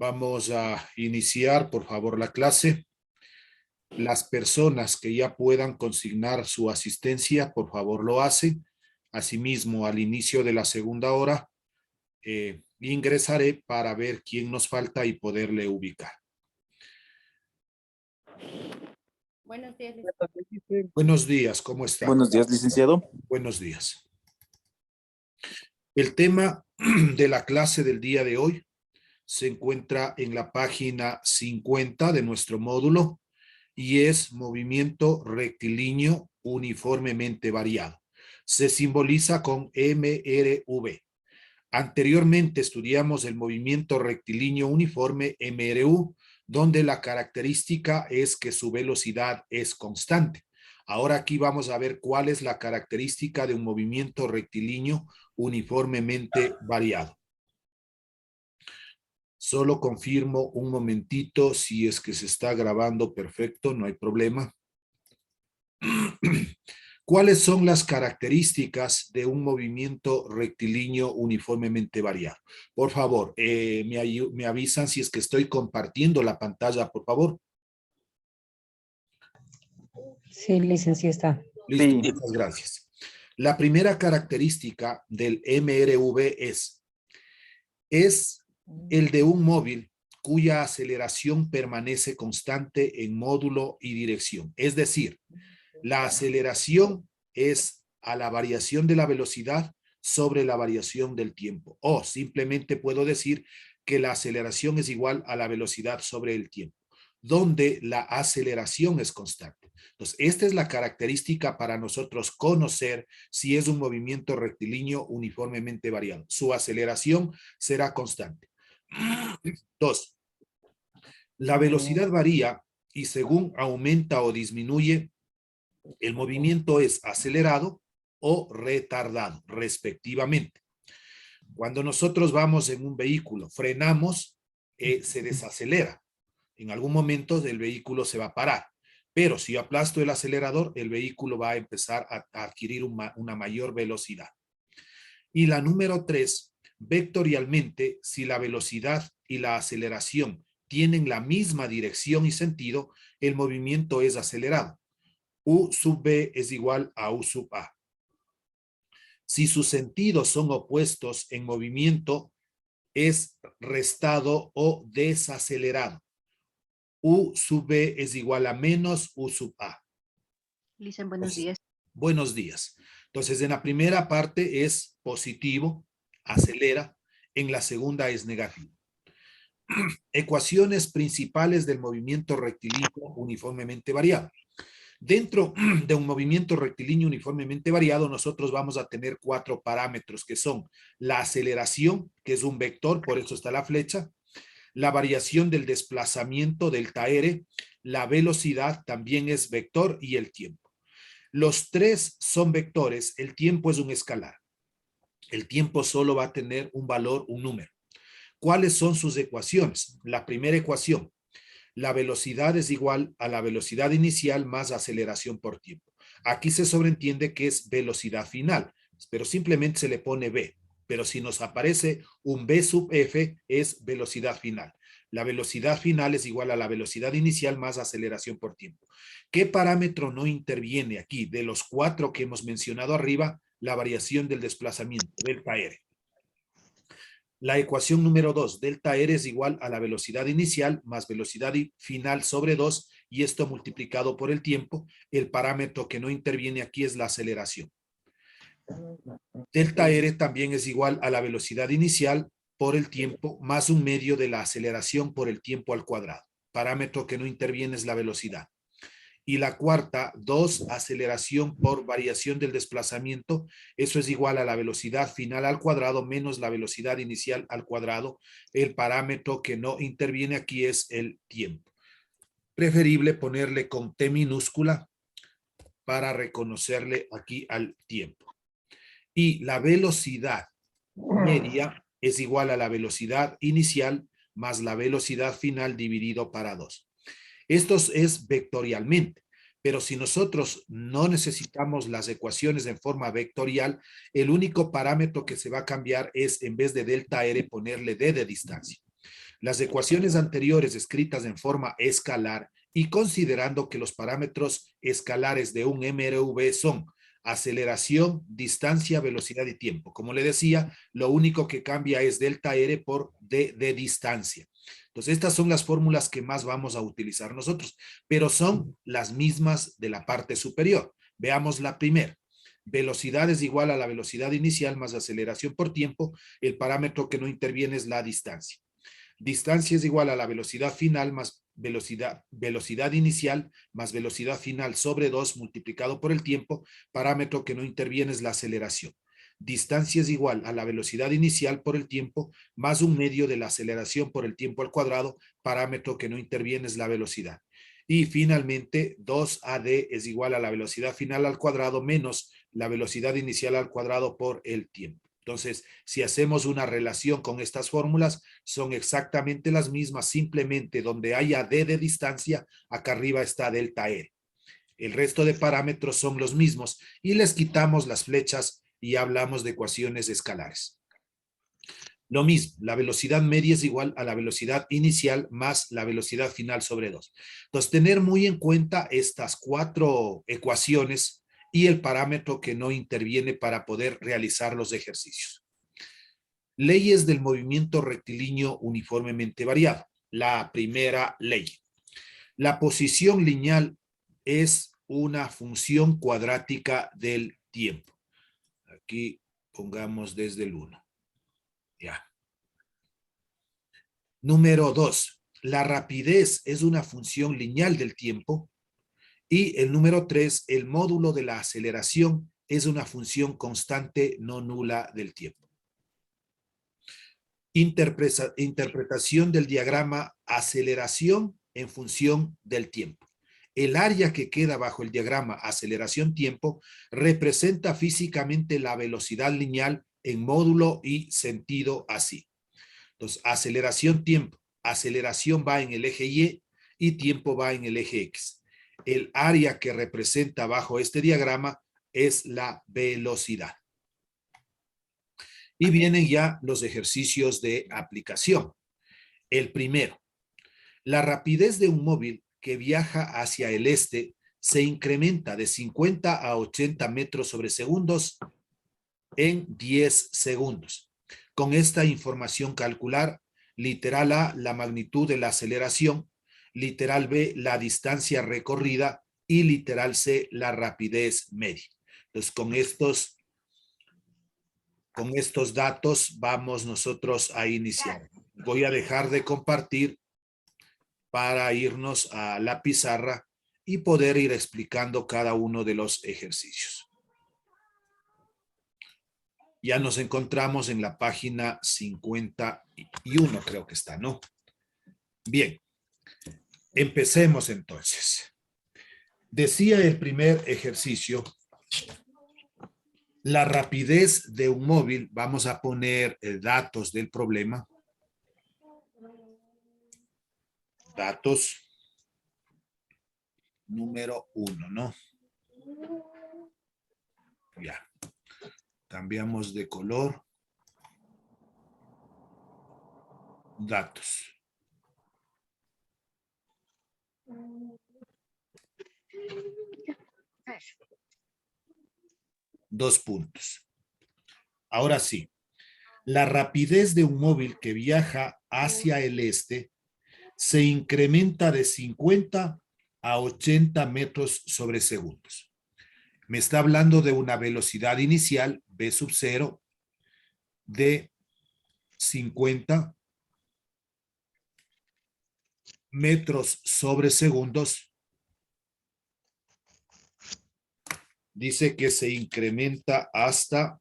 Vamos a iniciar, por favor, la clase. Las personas que ya puedan consignar su asistencia, por favor, lo hacen. Asimismo, al inicio de la segunda hora, ingresaré para ver quién nos falta y poderle ubicar. Buenos días. Buenos días, ¿cómo está? Buenos días, licenciado. Buenos días. El tema de la clase del día de hoy se encuentra en la página 50 de nuestro módulo y es movimiento rectilíneo uniformemente variado. Se simboliza con MRV. Anteriormente estudiamos el movimiento rectilíneo uniforme MRU, donde la característica es que su velocidad es constante. Ahora aquí vamos a ver cuál es la característica de un movimiento rectilíneo uniformemente variado. Solo confirmo un momentito si es que se está grabando. Perfecto, no hay problema. ¿Cuáles son las características de un movimiento rectilíneo uniformemente variado? Por favor, me avisan si es que estoy compartiendo la pantalla, por favor. Sí, licenciado, está. Listo, Sí. muchas gracias. La primera característica del MRV es el de un móvil cuya aceleración permanece constante en módulo y dirección. Es decir, la aceleración es a la variación de la velocidad sobre la variación del tiempo. O simplemente puedo decir que la aceleración es igual a la velocidad sobre el tiempo, donde la aceleración es constante. Entonces, esta es la característica para nosotros conocer si es un movimiento rectilíneo uniformemente variado. Su aceleración será constante. 2. La velocidad varía y según aumenta o disminuye, el movimiento es acelerado o retardado, respectivamente. Cuando nosotros vamos en un vehículo, frenamos, se desacelera. En algún momento el vehículo se va a parar. Pero si yo aplasto el acelerador, el vehículo va a empezar a adquirir una mayor velocidad. Y la número 3, vectorialmente, si la velocidad y la aceleración tienen la misma dirección y sentido, el movimiento es acelerado. U sub B es igual a U sub A. Si sus sentidos son opuestos en movimiento, es restado o desacelerado. U sub B es igual a menos U sub A. Licen, buenos días. Buenos días. Entonces, en la primera parte es positivo, acelera. En la segunda es negativo. Ecuaciones principales del movimiento rectilíneo uniformemente variado. Dentro de un movimiento rectilíneo uniformemente variado, nosotros vamos a tener 4 parámetros que son la aceleración, que es un vector, por eso está la flecha, la variación del desplazamiento delta R, la velocidad también es vector y el tiempo. Los 3 son vectores, el tiempo es un escalar. El tiempo solo va a tener un valor, un número. ¿Cuáles son sus ecuaciones? La primera ecuación, la velocidad es igual a la velocidad inicial más aceleración por tiempo. Aquí se sobreentiende que es velocidad final, pero simplemente se le pone v. Pero si nos aparece un v sub f, es velocidad final. La velocidad final es igual a la velocidad inicial más aceleración por tiempo. ¿Qué parámetro no interviene aquí? De los 4 que hemos mencionado arriba, la variación del desplazamiento, delta R. La ecuación número 2, delta R es igual a la velocidad inicial más velocidad final sobre 2 y esto multiplicado por el tiempo. El parámetro que no interviene aquí es la aceleración. Delta R también es igual a la velocidad inicial por el tiempo más un medio de la aceleración por el tiempo al cuadrado. Parámetro que no interviene es la velocidad. Y la cuarta, 2, aceleración por variación del desplazamiento. Eso es igual a la velocidad final al cuadrado menos la velocidad inicial al cuadrado. El parámetro que no interviene aquí es el tiempo. Preferible ponerle con T minúscula para reconocerle aquí al tiempo. Y la velocidad media es igual a la velocidad inicial más la velocidad final dividido para 2. Esto es vectorialmente, pero si nosotros no necesitamos las ecuaciones en forma vectorial, el único parámetro que se va a cambiar es en vez de delta R ponerle D de distancia. Las ecuaciones anteriores escritas en forma escalar y considerando que los parámetros escalares de un MRV son aceleración, distancia, velocidad y tiempo. Como le decía, lo único que cambia es delta R por D de distancia. Entonces, estas son las fórmulas que más vamos a utilizar nosotros, pero son las mismas de la parte superior. Veamos la primera. Velocidad es igual a la velocidad inicial más aceleración por tiempo. El parámetro que no interviene es la distancia. Distancia es igual a la velocidad final más velocidad inicial más velocidad final sobre 2 multiplicado por el tiempo. Parámetro que no interviene es la aceleración. Distancia es igual a la velocidad inicial por el tiempo más un medio de la aceleración por el tiempo al cuadrado. Parámetro que no interviene es la velocidad. Y finalmente, 2AD es igual a la velocidad final al cuadrado menos la velocidad inicial al cuadrado por el tiempo. Entonces, si hacemos una relación con estas fórmulas, son exactamente las mismas, simplemente donde haya D de distancia, acá arriba está delta R. El resto de parámetros son los mismos y les quitamos las flechas y hablamos de ecuaciones escalares. Lo mismo, la velocidad media es igual a la velocidad inicial más la velocidad final sobre 2. Entonces, tener muy en cuenta estas 4 ecuaciones y el parámetro que no interviene para poder realizar los ejercicios. Leyes del movimiento rectilíneo uniformemente variado. La primera ley. La posición lineal es una función cuadrática del tiempo. Aquí pongamos desde el 1. Ya. Número 2. La rapidez es una función lineal del tiempo. Y el número 3, el módulo de la aceleración es una función constante no nula del tiempo. Interpretación del diagrama aceleración en función del tiempo. El área que queda bajo el diagrama aceleración-tiempo representa físicamente la velocidad lineal en módulo y sentido así. Entonces, aceleración-tiempo. Aceleración va en el eje y tiempo va en el eje X. El área que representa bajo este diagrama es la velocidad. Y vienen ya los ejercicios de aplicación. El primero, la rapidez de un móvil que viaja hacia el este se incrementa de 50 a 80 metros sobre segundos en 10 segundos. Con esta información calcular, literal A, la magnitud de la aceleración, literal B, la distancia recorrida y literal C, la rapidez media. Entonces, con estos datos vamos nosotros a iniciar. Voy a dejar de compartir para irnos a la pizarra y poder ir explicando cada uno de los ejercicios. Ya nos encontramos en la página 51, creo que está, ¿no? Bien, empecemos entonces. Decía el primer ejercicio, la rapidez de un móvil, vamos a poner datos del problema. Datos número 1, ¿no? Ya. Cambiamos de color. Datos. Dos puntos. Ahora sí. La rapidez de un móvil que viaja hacia el este se incrementa de 50 a 80 metros sobre segundos. Me está hablando de una velocidad inicial, v sub 0, de 50 metros sobre segundos. Dice que se incrementa hasta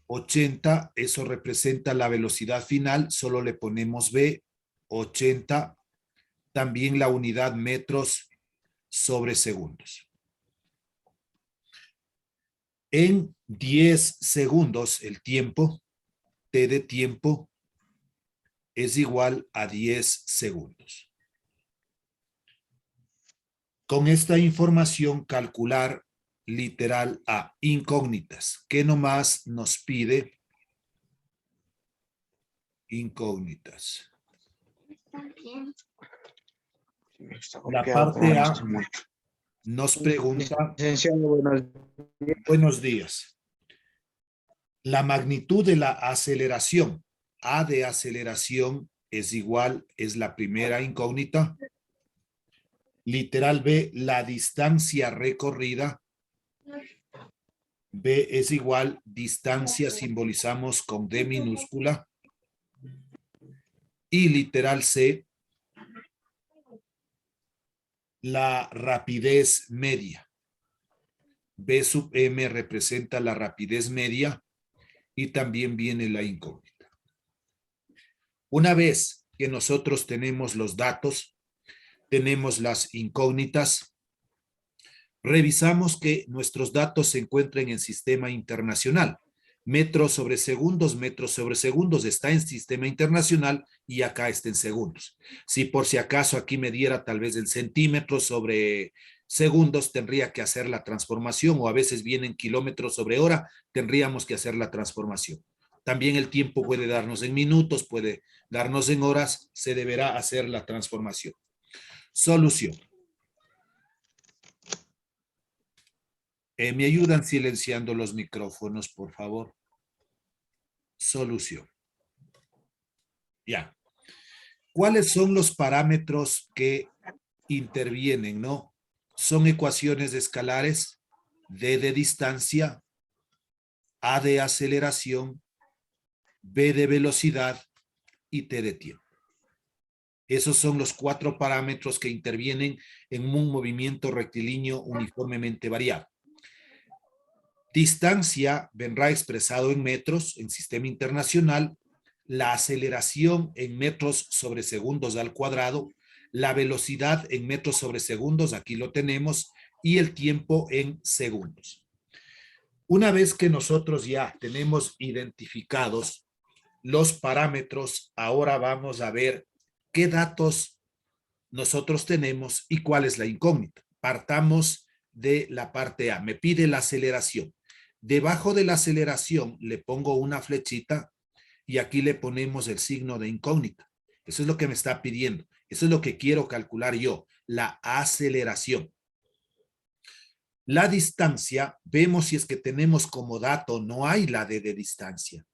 80, eso representa la velocidad final, solo le ponemos v, 80, también la unidad metros sobre segundos. En 10 segundos, el tiempo, t de tiempo, es igual a 10 segundos. Con esta información, calcular literal A, incógnitas, que nomás nos pide incógnitas. La parte A nos pregunta, buenos días. La magnitud de la aceleración, A de aceleración es igual, es la primera incógnita. Literal B, la distancia recorrida. B es igual, distancia simbolizamos con D minúscula. Y literal C, la rapidez media. B sub M representa la rapidez media y también viene la incógnita. Una vez que nosotros tenemos los datos, tenemos las incógnitas, revisamos que nuestros datos se encuentren en sistema internacional. Metros sobre segundos está en sistema internacional y acá está en segundos. Si por si acaso aquí me diera tal vez en centímetros sobre segundos, tendría que hacer la transformación, o a veces vienen kilómetros sobre hora, tendríamos que hacer la transformación. También el tiempo puede darnos en minutos, puede darnos en horas, se deberá hacer la transformación. Solución. ¿Me ayudan silenciando los micrófonos, por favor? Solución. Ya. ¿Cuáles son los parámetros que intervienen, no? Son ecuaciones escalares, D de distancia, A de aceleración, B de velocidad y T de tiempo. Esos son los 4 parámetros que intervienen en un movimiento rectilíneo uniformemente variable. Distancia vendrá expresado en metros en sistema internacional, la aceleración en metros sobre segundos al cuadrado, la velocidad en metros sobre segundos, aquí lo tenemos, y el tiempo en segundos. Una vez que nosotros ya tenemos identificados los parámetros, ahora vamos a ver qué datos nosotros tenemos y cuál es la incógnita. Partamos de la parte A. Me pide la aceleración. Debajo de la aceleración le pongo una flechita y aquí le ponemos el signo de incógnita. Eso es lo que me está pidiendo. Eso es lo que quiero calcular yo, la aceleración. La distancia, vemos si es que tenemos como dato, no hay la D de distancia.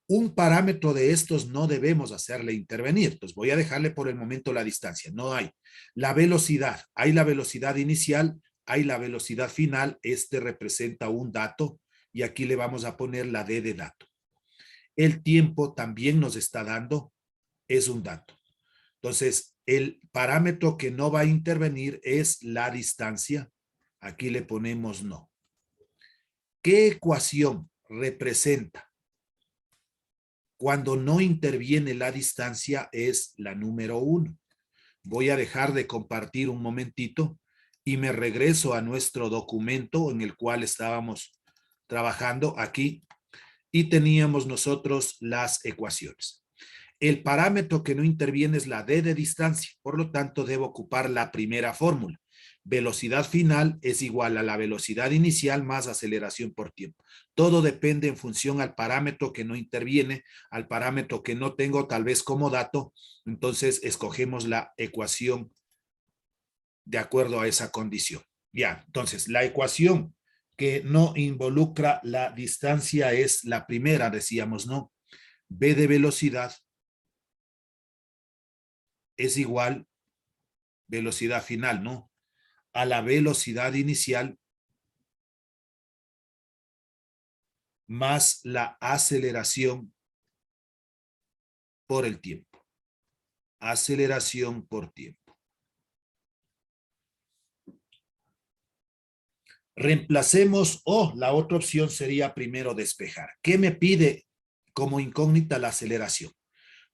Un parámetro de estos no debemos hacerle intervenir. Entonces voy a dejarle por el momento la distancia. No hay. La velocidad, hay la velocidad inicial, hay la velocidad final. Este representa un dato y aquí le vamos a poner la D de dato. El tiempo también nos está dando, es un dato. Entonces, el parámetro que no va a intervenir es la distancia. Aquí le ponemos no. ¿Qué ecuación representa cuando no interviene la distancia? Es la número 1. Voy a dejar de compartir un momentito y me regreso a nuestro documento en el cual estábamos trabajando aquí y teníamos nosotros las ecuaciones. El parámetro que no interviene es la D de distancia, por lo tanto debo ocupar la primera fórmula. Velocidad final es igual a la velocidad inicial más aceleración por tiempo. Todo depende en función al parámetro que no interviene, al parámetro que no tengo tal vez como dato, entonces escogemos la ecuación de acuerdo a esa condición. Ya, entonces la ecuación que no involucra la distancia es la primera, decíamos, ¿no? B de velocidad es igual, velocidad final, ¿no? A la velocidad inicial más la aceleración por el tiempo. Aceleración por tiempo. Reemplacemos, la otra opción sería primero despejar. ¿Qué me pide como incógnita la aceleración?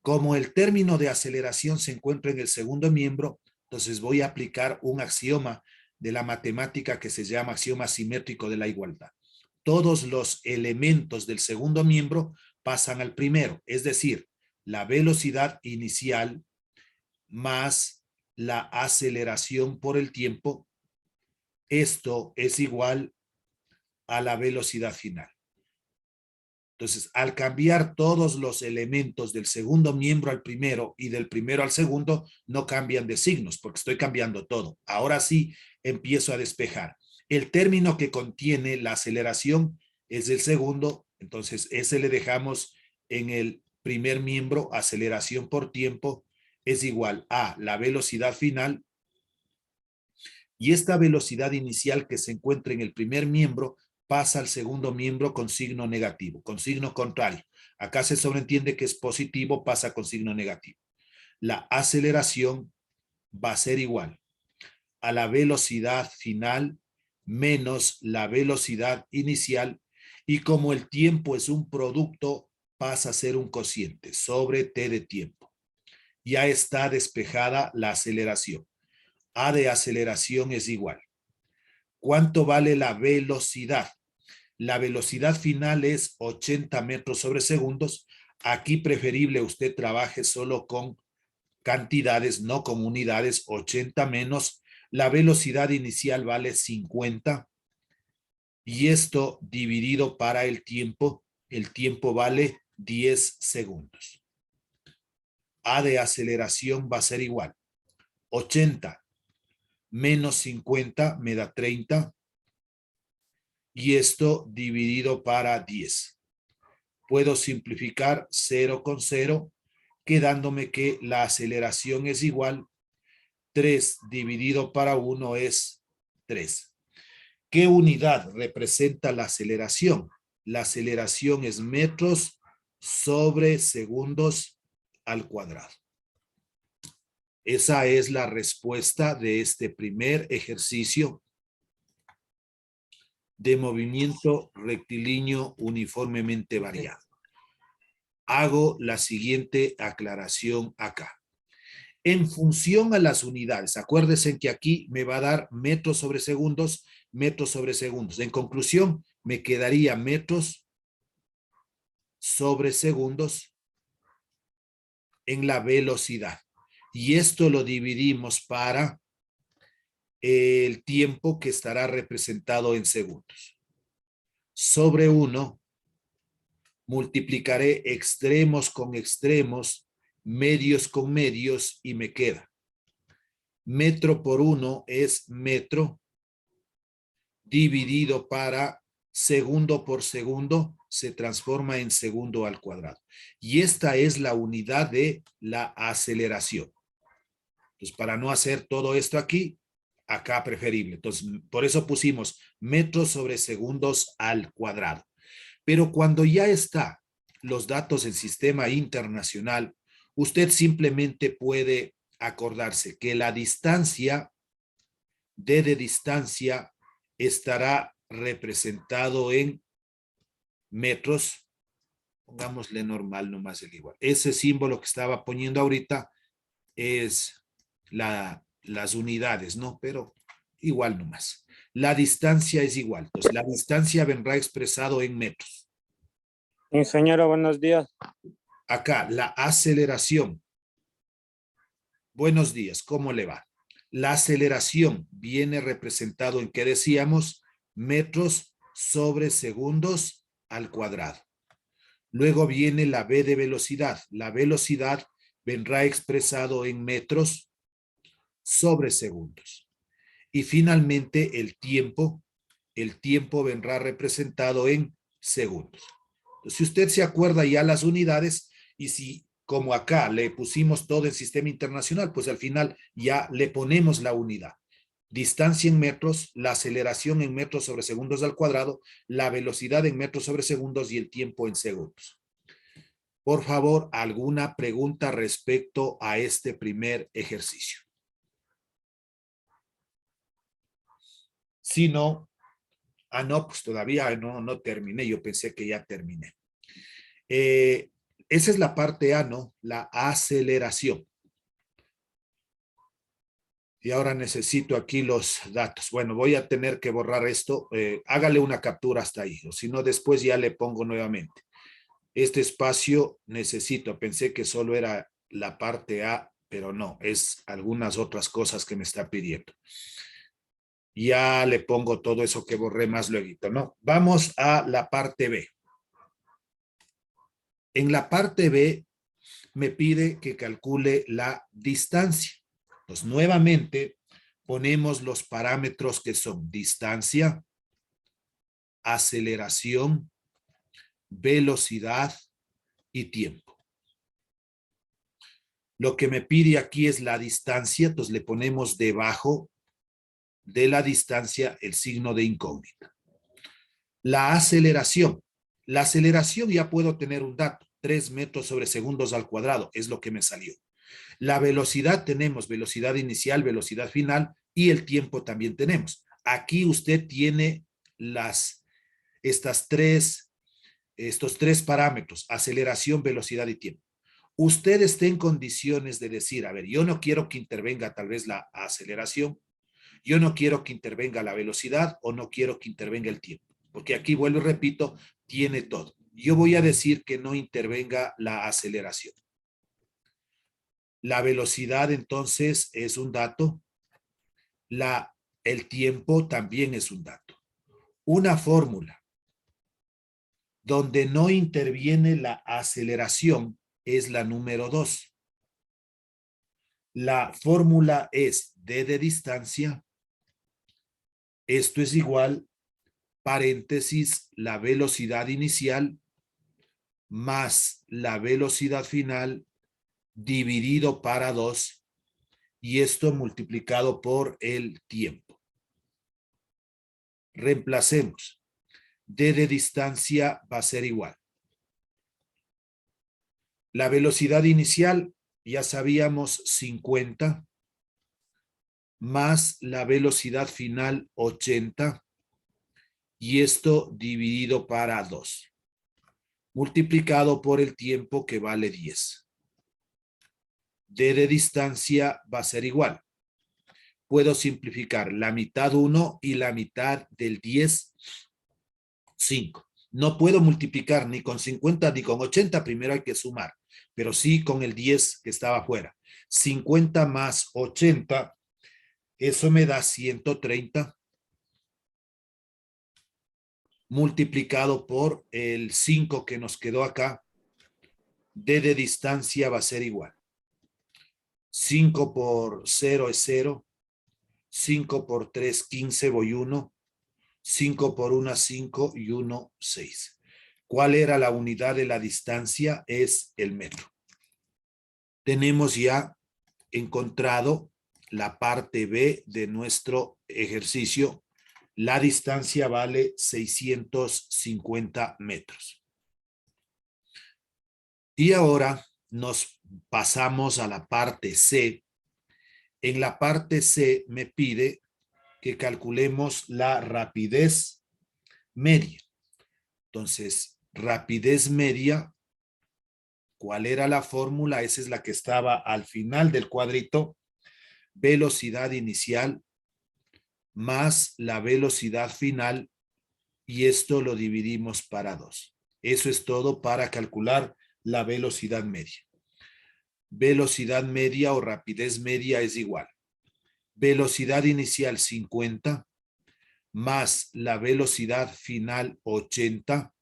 Como el término de aceleración se encuentra en el segundo miembro, entonces voy a aplicar un axioma de la matemática que se llama axioma simétrico de la igualdad. Todos los elementos del segundo miembro pasan al primero, es decir, la velocidad inicial más la aceleración por el tiempo. Esto es igual a la velocidad final. Entonces, al cambiar todos los elementos del segundo miembro al primero y del primero al segundo, no cambian de signos porque estoy cambiando todo. Ahora sí empiezo a despejar. El término que contiene la aceleración es el segundo, entonces ese le dejamos en el primer miembro, aceleración por tiempo, es igual a la velocidad final, y esta velocidad inicial que se encuentra en el primer miembro pasa al segundo miembro con signo negativo, con signo contrario. Acá se sobreentiende que es positivo, pasa con signo negativo. La aceleración va a ser igual a la velocidad final menos la velocidad inicial, y como el tiempo es un producto, pasa a ser un cociente sobre t de tiempo. Ya está despejada la aceleración. A de aceleración es igual. ¿Cuánto vale la velocidad? La velocidad final es 80 metros sobre segundos. Aquí preferible usted trabaje solo con cantidades, no con unidades. 80 menos la velocidad inicial vale 50. Y esto dividido para el tiempo vale 10 segundos. A de aceleración va a ser igual. 80 menos 50 me da 30. Y esto dividido para 10. Puedo simplificar 0 con 0, quedándome que la aceleración es igual. 3 dividido para 1 es 3. ¿Qué unidad representa la aceleración? La aceleración es metros sobre segundos al cuadrado. Esa es la respuesta de este primer ejercicio de movimiento rectilíneo uniformemente variado. Hago la siguiente aclaración acá. En función a las unidades, acuérdense que aquí me va a dar metros sobre segundos, metros sobre segundos. En conclusión, me quedaría metros sobre segundos en la velocidad. Y esto lo dividimos para el tiempo que estará representado en segundos. Sobre 1, multiplicaré extremos con extremos, medios con medios, y me queda. Metro por 1 es metro, dividido para segundo por segundo, se transforma en segundo al cuadrado. Y esta es la unidad de la aceleración. Entonces, para no hacer todo esto aquí, acá preferible. Entonces, por eso pusimos metros sobre segundos al cuadrado. Pero cuando ya está los datos en sistema internacional, usted simplemente puede acordarse que la distancia, d de distancia, estará representado en metros. Pongámosle normal nomás el igual. Ese símbolo que estaba poniendo ahorita es las unidades, ¿no? Pero igual nomás. La distancia es igual. Entonces, la distancia vendrá expresado en metros. Sí, señora, buenos días. Acá, la aceleración. Buenos días, ¿cómo le va? La aceleración viene representado en, ¿qué decíamos? Metros sobre segundos al cuadrado. Luego viene la v de velocidad. La velocidad vendrá expresado en metros sobre segundos. Y finalmente el tiempo vendrá representado en segundos. Entonces, si usted se acuerda ya las unidades, y si como acá le pusimos todo en sistema internacional, pues al final ya le ponemos la unidad. Distancia en metros, la aceleración en metros sobre segundos al cuadrado, la velocidad en metros sobre segundos y el tiempo en segundos. Por favor, ¿alguna pregunta respecto a este primer ejercicio? Si no, no, pues todavía no terminé. Yo pensé que ya terminé. Esa es la parte A, ¿no? La aceleración. Y ahora necesito aquí los datos. Bueno, voy a tener que borrar esto. Hágale una captura hasta ahí. O si no, después ya le pongo nuevamente. Este espacio necesito. Pensé que solo era la parte A, pero no. Es algunas otras cosas que me está pidiendo. Ya le pongo todo eso que borré más luego, ¿no? Vamos a la parte B. En la parte B me pide que calcule la distancia. Entonces, nuevamente ponemos los parámetros que son distancia, aceleración, velocidad y tiempo. Lo que me pide aquí es la distancia, entonces le ponemos debajo de la distancia el signo de incógnita. La aceleración. La aceleración ya puedo tener un dato, 3 metros sobre segundos al cuadrado, es lo que me salió. La velocidad tenemos velocidad inicial, velocidad final y el tiempo también tenemos. Aquí usted tiene estos tres parámetros, aceleración, velocidad y tiempo. Usted está en condiciones de decir, a ver, yo no quiero que intervenga tal vez la aceleración, yo no quiero que intervenga la velocidad o no quiero que intervenga el tiempo, porque aquí, vuelvo y repito, tiene todo. Yo voy a decir que no intervenga la aceleración. La velocidad entonces es un dato, el tiempo también es un dato. Una fórmula donde no interviene la aceleración es la número 2. La fórmula es d de distancia. Esto es igual, paréntesis, la velocidad inicial más la velocidad final dividido para 2 y esto multiplicado por el tiempo. Reemplacemos. D de distancia va a ser igual. La velocidad inicial, ya sabíamos, 50, más la velocidad final, 80, y esto dividido para 2, multiplicado por el tiempo que vale 10. D de distancia va a ser igual. Puedo simplificar la mitad 1 y la mitad del 10, 5. No puedo multiplicar ni con 50 ni con 80, primero hay que sumar, pero sí con el 10 que estaba afuera. 50 más 80, eso me da 130, multiplicado por el 5 que nos quedó acá. D de distancia va a ser igual. 5 por 0 es 0, 5 por 3, 15, voy 1, 5 por 1, 5 y 1, 6. ¿Cuál era la unidad de la distancia? Es el metro. Tenemos ya encontrado la parte B de nuestro ejercicio. La distancia vale 650 metros. Y ahora nos pasamos a la parte C. En la parte C me pide que calculemos la rapidez media. Entonces, rapidez media, ¿cuál era la fórmula? Esa es la que estaba al final del cuadrito. Velocidad inicial más la velocidad final y esto lo dividimos para 2. Eso es todo para calcular la velocidad media. Velocidad media o rapidez media es igual. Velocidad inicial 50 más la velocidad final 80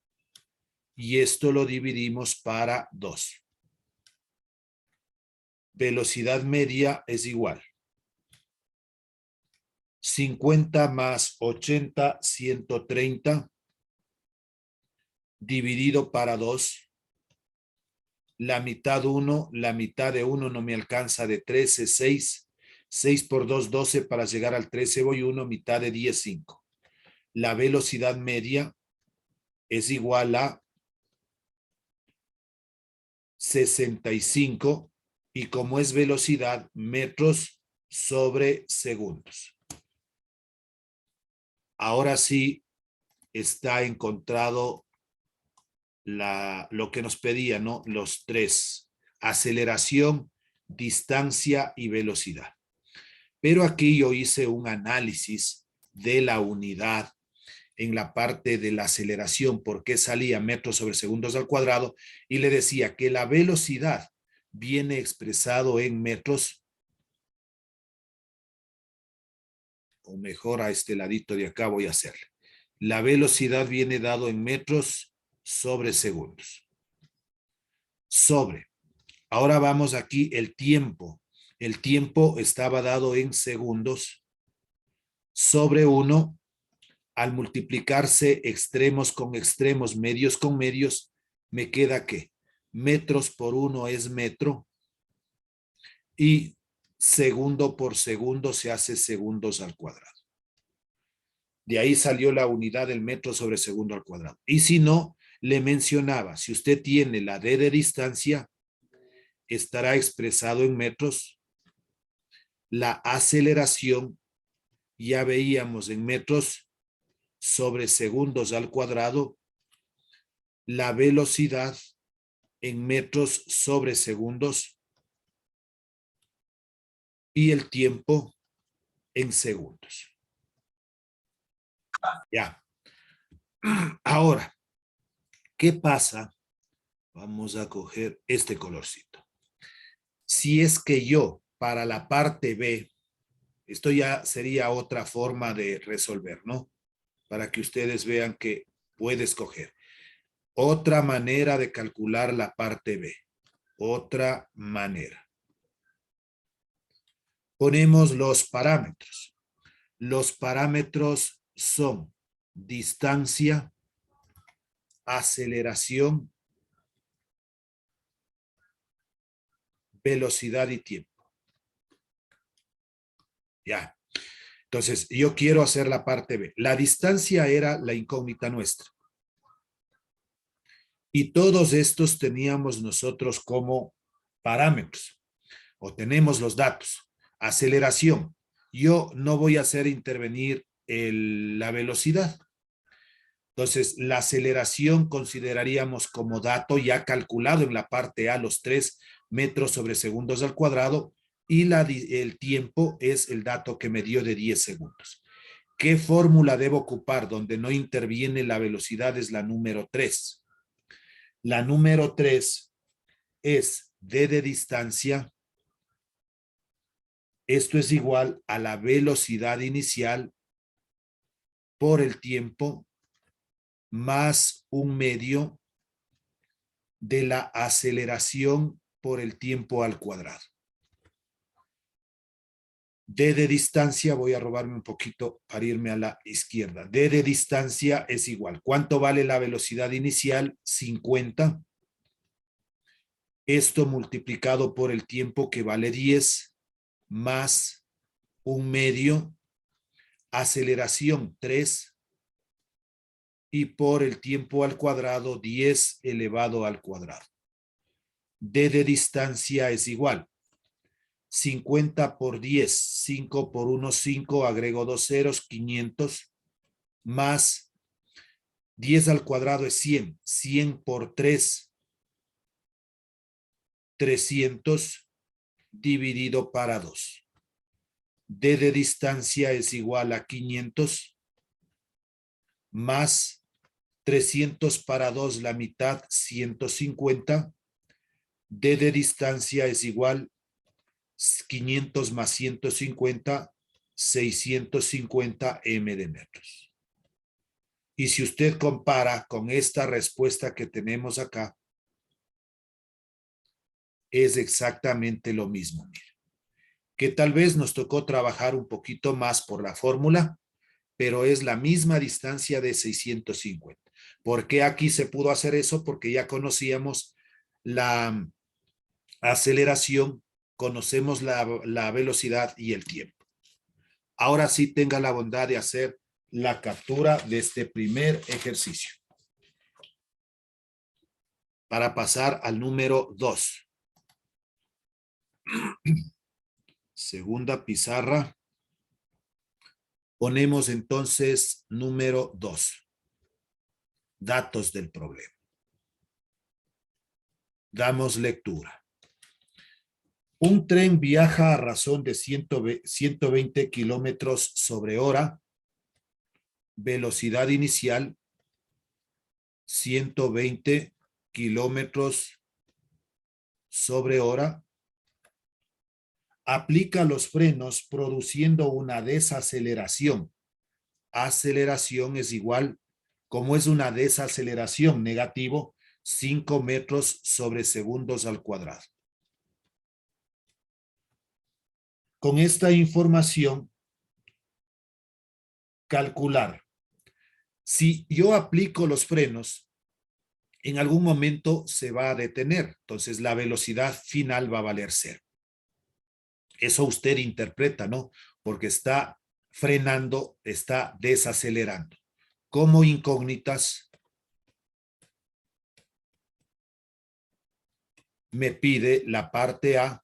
y esto lo dividimos para 2. Velocidad media es igual. 50 más 80, 130 dividido para 2. La mitad 1, la mitad de 1 no me alcanza, de 13, 6. 6 por 2, 12, para llegar al 13 voy 1, mitad de 10, 5. La velocidad media es igual a 65 y como es velocidad, metros sobre segundos. Ahora sí está encontrado lo que nos pedía, ¿no? Los tres: aceleración, distancia y velocidad. Pero aquí yo hice un análisis de la unidad en la parte de la aceleración, porque salía metros sobre segundos al cuadrado, y le decía que la velocidad viene expresado en metros, o mejor a este ladito de acá voy a hacerle. La velocidad viene dado en metros sobre segundos. sobre. Ahora vamos aquí el tiempo. El tiempo estaba dado en segundos sobre 1. Al multiplicarse extremos con extremos, medios con medios, me queda que metros por 1 es metro y segundo por segundo se hace segundos al cuadrado. De ahí salió la unidad del metro sobre segundo al cuadrado. Y si no, le mencionaba, si usted tiene la d de distancia, estará expresado en metros. La aceleración, ya veíamos en metros sobre segundos al cuadrado. La velocidad en metros sobre segundos. Y el tiempo en segundos. Ya. Ahora, ¿qué pasa? Vamos a coger este colorcito. Si es que yo, para la parte B, esto ya sería otra forma de resolver, ¿no? Para que ustedes vean que puede escoger. Otra manera de calcular la parte B. Otra manera. Ponemos los parámetros. Los parámetros son distancia, aceleración, velocidad y tiempo. Ya. Entonces, yo quiero hacer la parte B. La distancia era la incógnita nuestra. Y todos estos teníamos nosotros como parámetros. O tenemos los datos. Aceleración. Yo no voy a hacer intervenir la velocidad. Entonces, la aceleración consideraríamos como dato ya calculado en la parte A, los 3 metros sobre segundos al cuadrado, y el tiempo es el dato que me dio de 10 segundos. ¿Qué fórmula debo ocupar donde no interviene la velocidad? Es la número 3. La número 3 es d de distancia. Esto es igual a la velocidad inicial por el tiempo más 1/2 de la aceleración por el tiempo al cuadrado. D de distancia, voy a robarme un poquito para irme a la izquierda. D de distancia es igual. ¿Cuánto vale la velocidad inicial? 50. Esto multiplicado por el tiempo que vale 10 más 1/2. Aceleración 3. Y por el tiempo al cuadrado 10 elevado al cuadrado. D de distancia es igual. 50 por 10, 5 por 1, 5, agrego 2 ceros, 500, más 10 al cuadrado es 100, 100 por 3, 300, dividido para 2. D de distancia es igual a 500, más 300 para 2, la mitad, 150. D de distancia es igual 500 más 150, 650 m de metros. Y si usted compara con esta respuesta que tenemos acá, es exactamente lo mismo. Mire, que tal vez nos tocó trabajar un poquito más por la fórmula, pero es la misma distancia de 650. ¿Por qué aquí se pudo hacer eso? Porque ya conocíamos la aceleración, conocemos la velocidad y el tiempo. Ahora sí tenga la bondad de hacer la captura de este primer ejercicio. Para pasar al número 2. Segunda pizarra. Ponemos entonces número 2. Datos del problema. Damos lectura. Un tren viaja a razón de 120 kilómetros sobre hora. Velocidad inicial 120 kilómetros sobre hora. Aplica los frenos produciendo una desaceleración. Aceleración es igual, como es una desaceleración negativo, 5 metros sobre segundos al cuadrado. Con esta información, calcular. Si yo aplico los frenos, en algún momento se va a detener. Entonces, la velocidad final va a valer 0. Eso usted interpreta, ¿no? Porque está frenando, está desacelerando. Como incógnitas, me pide la parte A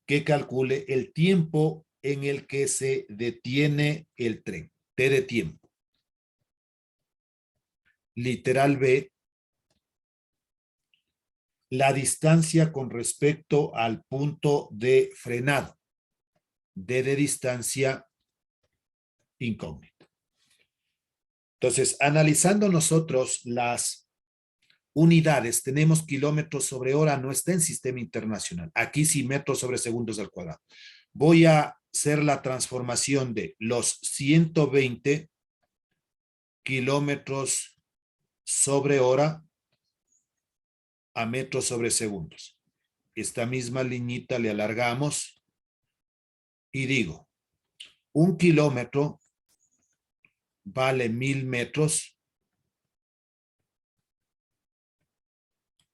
que calcule el tiempo en el que se detiene el tren. T de tiempo. Literal B, la distancia con respecto al punto de frenado. D de distancia incógnita. Entonces, analizando nosotros las unidades, tenemos kilómetros sobre hora, no está en sistema internacional. Aquí sí, metros sobre segundos al cuadrado. Voy a hacer la transformación de los 120 kilómetros sobre hora a metros sobre segundos. Esta misma liñita le alargamos y digo, 1 kilómetro vale 1000 metros.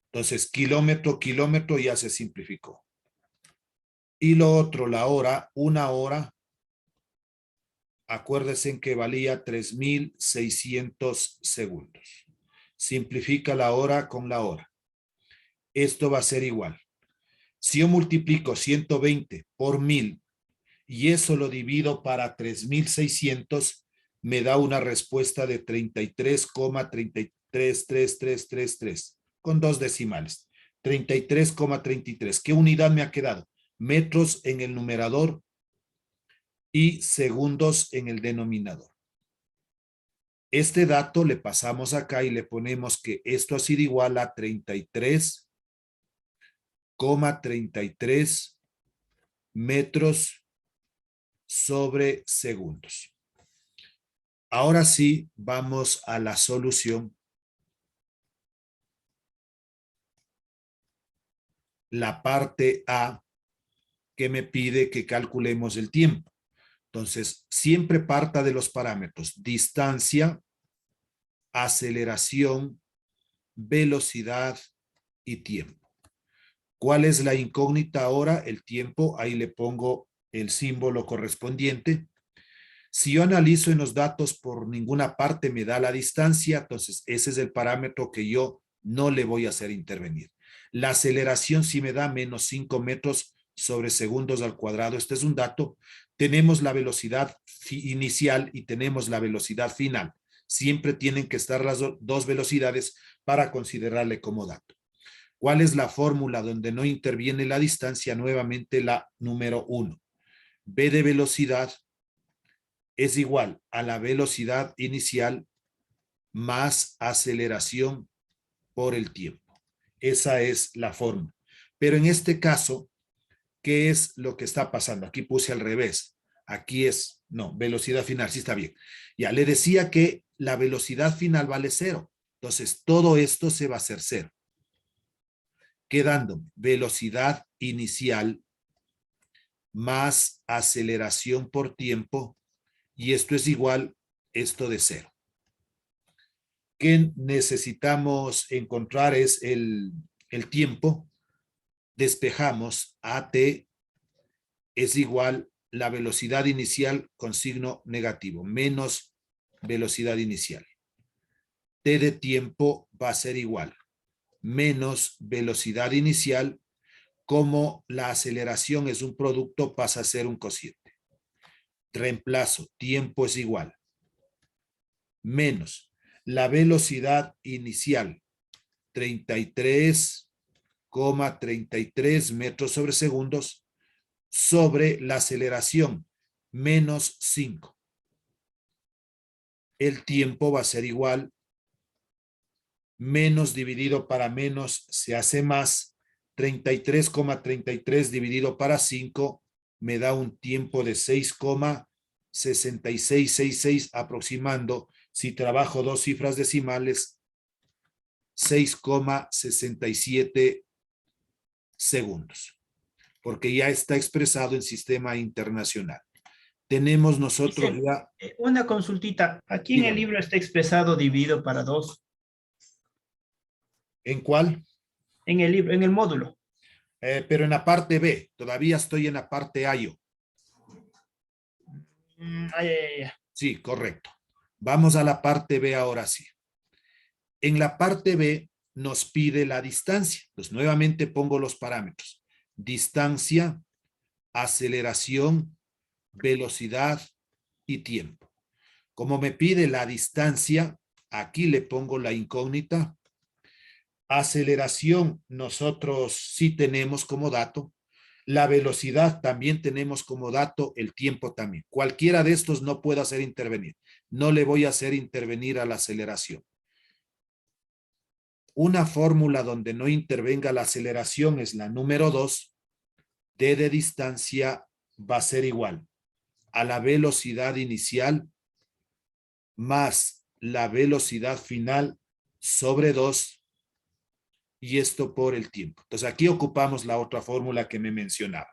Entonces, kilómetro ya se simplificó. Y lo otro, la hora, 1 hora, acuérdense en que valía 3600 segundos. Simplifica la hora con la hora. Esto va a ser igual. Si yo multiplico 120 por 1000 y eso lo divido para 3600, me da una respuesta de 33,33333 con 2 decimales. 33,33. ¿Qué unidad me ha quedado? Metros en el numerador y segundos en el denominador. Este dato le pasamos acá y le ponemos que esto ha sido igual a 33,33 metros sobre segundos. Ahora sí, vamos a la solución. La parte A que me pide que calculemos el tiempo. Entonces, siempre parta de los parámetros distancia, aceleración, velocidad y tiempo. ¿Cuál es la incógnita ahora? El tiempo, ahí le pongo el símbolo correspondiente. Si yo analizo en los datos por ninguna parte me da la distancia, entonces ese es el parámetro que yo no le voy a hacer intervenir. La aceleración sí me da menos 5 metros sobre segundos al cuadrado. Este es un dato. Tenemos la velocidad inicial y tenemos la velocidad final. Siempre tienen que estar las dos velocidades para considerarle como dato. ¿Cuál es la fórmula donde no interviene la distancia? Nuevamente la número 1. V de velocidad es igual a la velocidad inicial más aceleración por el tiempo. Esa es la fórmula. Pero en este caso, ¿qué es lo que está pasando? Aquí puse al revés. Aquí es, no, velocidad final, sí está bien. Ya le decía que la velocidad final vale 0. Entonces, todo esto se va a hacer 0. Quedando velocidad inicial más aceleración por tiempo, y esto es igual, esto de 0. ¿Qué necesitamos encontrar? Es el tiempo. Despejamos AT es igual la velocidad inicial con signo negativo, menos velocidad inicial. T de tiempo va a ser igual, menos velocidad inicial, como la aceleración es un producto, pasa a ser un cociente. Reemplazo, tiempo es igual, menos la velocidad inicial, 33,33 metros sobre segundos, sobre la aceleración, menos 5. El tiempo va a ser igual, menos dividido para menos se hace más, 33,33 dividido para 5 me da un tiempo de 6,6666 aproximando. Si trabajo 2 cifras decimales, 6,67 segundos, porque ya está expresado en sistema internacional. Tenemos nosotros Dice, ya... una consultita. Aquí en el Dígame. libro está expresado dividido para 2. ¿En cuál? En el libro, en el módulo. Pero en la parte B, todavía estoy en la parte A yo. Ay. Sí, correcto. Vamos a la parte B ahora sí. En la parte B nos pide la distancia. Pues nuevamente pongo los parámetros. Distancia, aceleración, velocidad y tiempo. Como me pide la distancia, aquí le pongo la incógnita. Aceleración nosotros sí tenemos como dato. La velocidad también tenemos como dato, el tiempo también. Cualquiera de estos no puedo hacer intervenir. No le voy a hacer intervenir a la aceleración. Una fórmula donde no intervenga la aceleración es la número 2. D de distancia va a ser igual a la velocidad inicial más la velocidad final sobre 2, y esto por el tiempo. Entonces aquí ocupamos la otra fórmula que me mencionaba.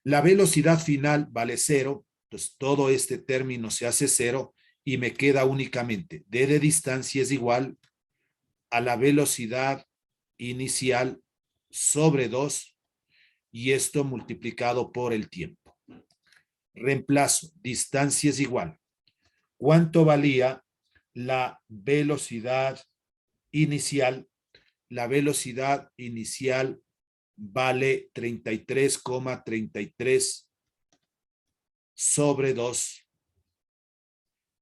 La velocidad final vale 0, entonces todo este término se hace 0 y me queda únicamente D de distancia es igual a la velocidad inicial sobre 2, y esto multiplicado por el tiempo. Reemplazo, distancia es igual. ¿Cuánto valía la velocidad inicial? La velocidad inicial vale 33,33 sobre 2.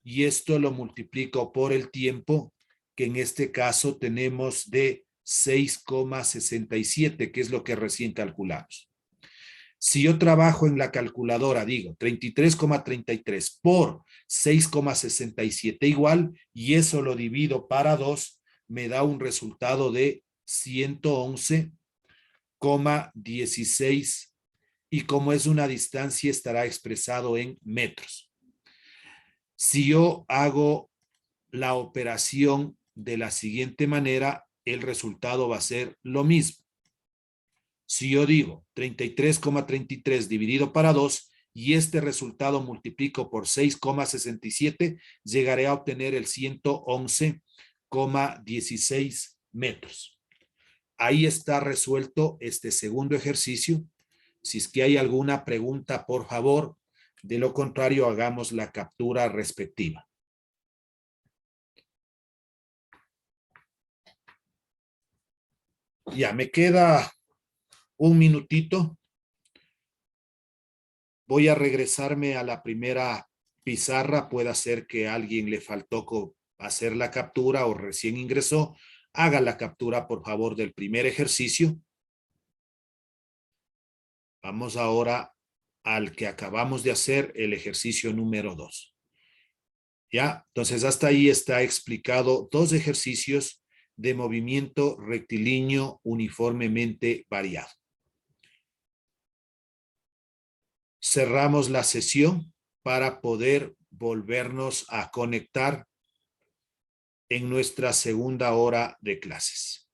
Y esto lo multiplico por el tiempo, que en este caso tenemos de 6,67, que es lo que recién calculamos. Si yo trabajo en la calculadora, digo 33,33 por 6,67 igual, y eso lo divido para 2, me da un resultado de 111,16, y como es una distancia estará expresado en metros. Si yo hago la operación de la siguiente manera, el resultado va a ser lo mismo. Si yo digo 33,33 dividido para 2 y este resultado multiplico por 6,67, llegaré a obtener el 111,16 metros. Ahí está resuelto este segundo ejercicio. Si es que hay alguna pregunta, por favor. De lo contrario, hagamos la captura respectiva. Ya, me queda un minutito. Voy a regresarme a la primera pizarra. Puede ser que a alguien le faltó hacer la captura o recién ingresó. Haga la captura, por favor, del primer ejercicio. Vamos ahora al que acabamos de hacer, el ejercicio número 2. ¿Ya? Entonces, hasta ahí está explicado 2 ejercicios de movimiento rectilíneo uniformemente variado. Cerramos la sesión para poder volvernos a conectar en nuestra segunda hora de clases.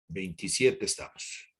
27 estamos.